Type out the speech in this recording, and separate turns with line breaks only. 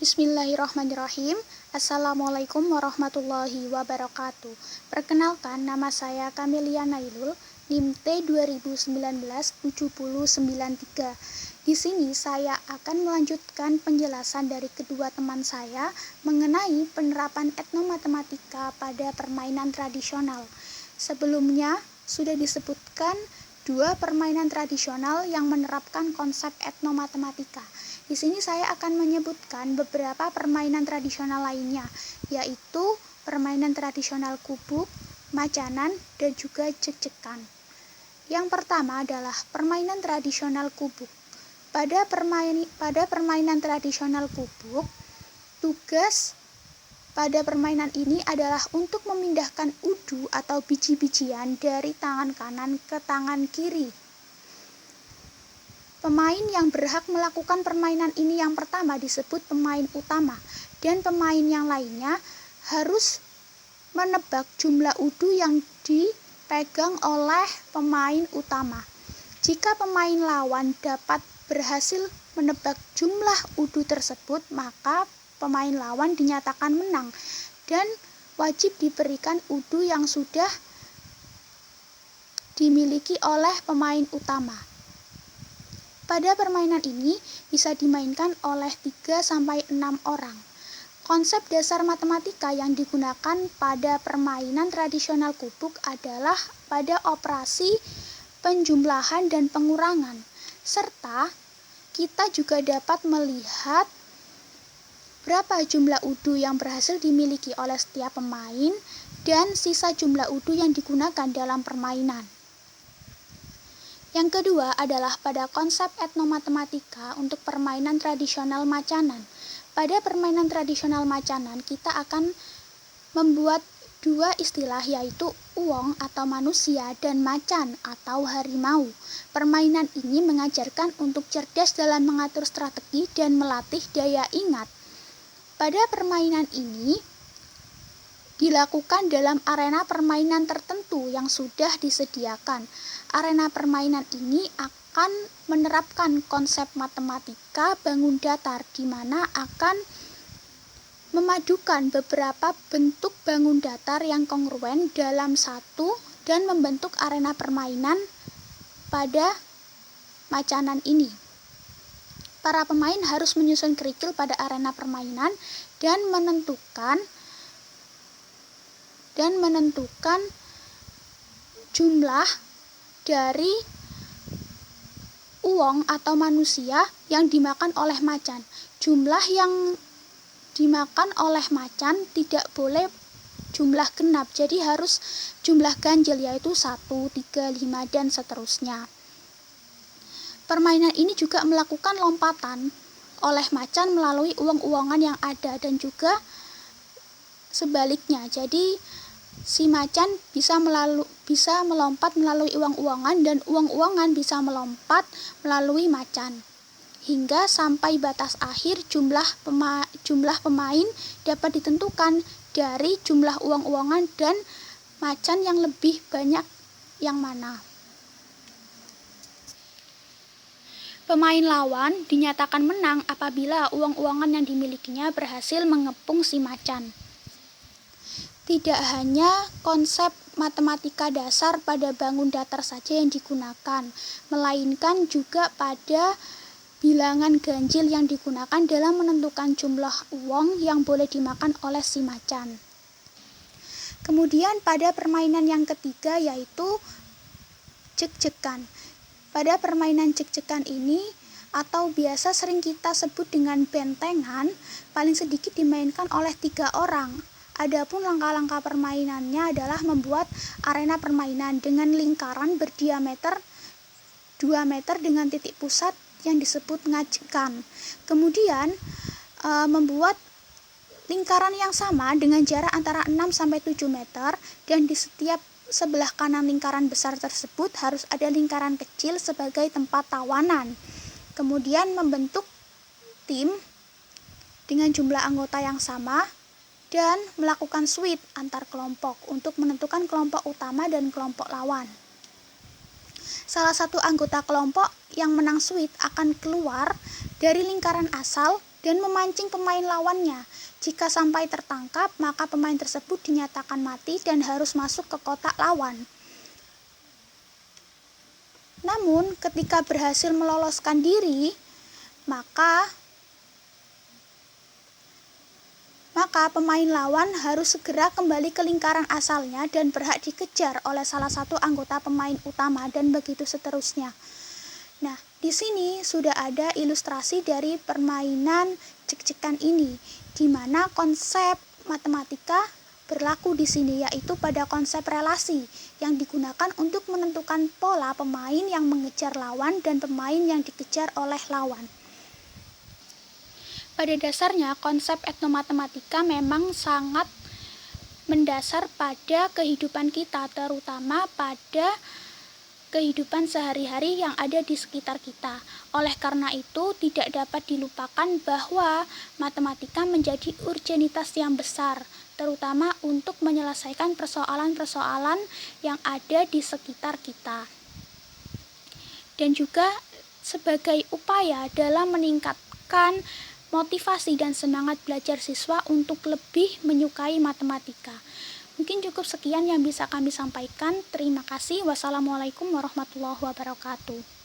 Bismillahirrahmanirrahim. Assalamualaikum warahmatullahi wabarakatuh. Perkenalkan, nama saya Kamelia Nailul, NIM T 2019-7093. Di sini saya akan melanjutkan penjelasan dari kedua teman saya mengenai penerapan etnomatematika pada permainan tradisional. Sebelumnya sudah disebutkan dua permainan tradisional yang menerapkan konsep etnomatematika. Di sini saya akan menyebutkan beberapa permainan tradisional lainnya, yaitu permainan tradisional kubuk, macanan, dan juga cek-cekan. Yang pertama adalah permainan tradisional kubuk. Pada permainan tradisional kubuk, tugas pada permainan ini adalah untuk memindahkan udu atau biji-bijian dari tangan kanan ke tangan kiri. Pemain yang berhak melakukan permainan ini yang pertama disebut pemain utama, dan pemain yang lainnya harus menebak jumlah udu yang dipegang oleh pemain utama. Jika pemain lawan dapat berhasil menebak jumlah udu tersebut, maka pemain lawan dinyatakan menang dan wajib diberikan udu yang sudah dimiliki oleh pemain utama. Pada permainan ini bisa dimainkan oleh 3-6 orang. Konsep dasar matematika yang digunakan pada permainan tradisional kubuk adalah pada operasi penjumlahan dan pengurangan, serta kita juga dapat melihat berapa jumlah udu yang berhasil dimiliki oleh setiap pemain dan sisa jumlah udu yang digunakan dalam permainan. Yang kedua adalah pada konsep etnomatematika untuk permainan tradisional macanan. Pada permainan tradisional macanan, kita akan membuat dua istilah, yaitu uwong atau manusia dan macan atau harimau. Permainan ini mengajarkan untuk cerdas dalam mengatur strategi dan melatih daya ingat. Pada permainan ini dilakukan dalam arena permainan tertentu yang sudah disediakan. Arena permainan ini akan menerapkan konsep matematika bangun datar, di mana akan memadukan beberapa bentuk bangun datar yang kongruen dalam satu dan membentuk arena permainan pada macanan ini. Para pemain harus menyusun kerikil pada arena permainan dan menentukan jumlah dari uwong atau manusia yang dimakan oleh macan. Jumlah yang dimakan oleh macan tidak boleh jumlah genap, jadi harus jumlah ganjil, yaitu 1, 3, 5, dan seterusnya. Permainan ini juga melakukan lompatan oleh macan melalui uwong-uwongan yang ada dan juga sebaliknya. Jadi si macan bisa melompat melalui uwong-uwongan dan uwong-uwongan bisa melompat melalui macan. Hingga sampai batas akhir jumlah pemain dapat ditentukan dari jumlah uwong-uwongan dan macan yang lebih banyak yang mana. Pemain lawan dinyatakan menang apabila uwong-uwongan yang dimilikinya berhasil mengepung si macan. Tidak hanya konsep matematika dasar pada bangun datar saja yang digunakan, melainkan juga pada bilangan ganjil yang digunakan dalam menentukan jumlah uwong yang boleh dimakan oleh si macan. Kemudian pada permainan yang ketiga, yaitu cek-cekan. Pada permainan cek-cekan ini, atau biasa sering kita sebut dengan bentengan, paling sedikit dimainkan oleh 3 orang. Adapun langkah-langkah permainannya adalah membuat arena permainan dengan lingkaran berdiameter 2 meter dengan titik pusat yang disebut ngajekan. Kemudian membuat lingkaran yang sama dengan jarak antara 6-7 meter, dan di setiap sebelah kanan lingkaran besar tersebut harus ada lingkaran kecil sebagai tempat tawanan. Kemudian membentuk tim dengan jumlah anggota yang sama dan melakukan switch antar kelompok untuk menentukan kelompok utama dan kelompok lawan. salah satu anggota kelompok yang menang sweet akan keluar dari lingkaran asal dan memancing pemain lawannya. Jika sampai tertangkap, maka pemain tersebut dinyatakan mati dan harus masuk ke kotak lawan. Namun, ketika berhasil meloloskan diri, maka pemain lawan harus segera kembali ke lingkaran asalnya dan berhak dikejar oleh salah satu anggota pemain utama dan begitu seterusnya. Nah, di sini sudah ada ilustrasi dari permainan cek-cekan ini, di mana konsep matematika berlaku di sini, yaitu pada konsep relasi yang digunakan untuk menentukan pola pemain yang mengejar lawan dan pemain yang dikejar oleh lawan. Pada dasarnya, konsep etnomatematika memang sangat mendasar pada kehidupan kita, terutama pada kehidupan sehari-hari yang ada di sekitar kita. Oleh karena itu, tidak dapat dilupakan bahwa matematika menjadi urgenitas yang besar, terutama untuk menyelesaikan persoalan-persoalan yang ada di sekitar kita. Dan juga sebagai upaya dalam meningkatkan motivasi dan semangat belajar siswa untuk lebih menyukai matematika. Mungkin cukup sekian yang bisa kami sampaikan. Terima kasih. Wassalamualaikum warahmatullahi wabarakatuh.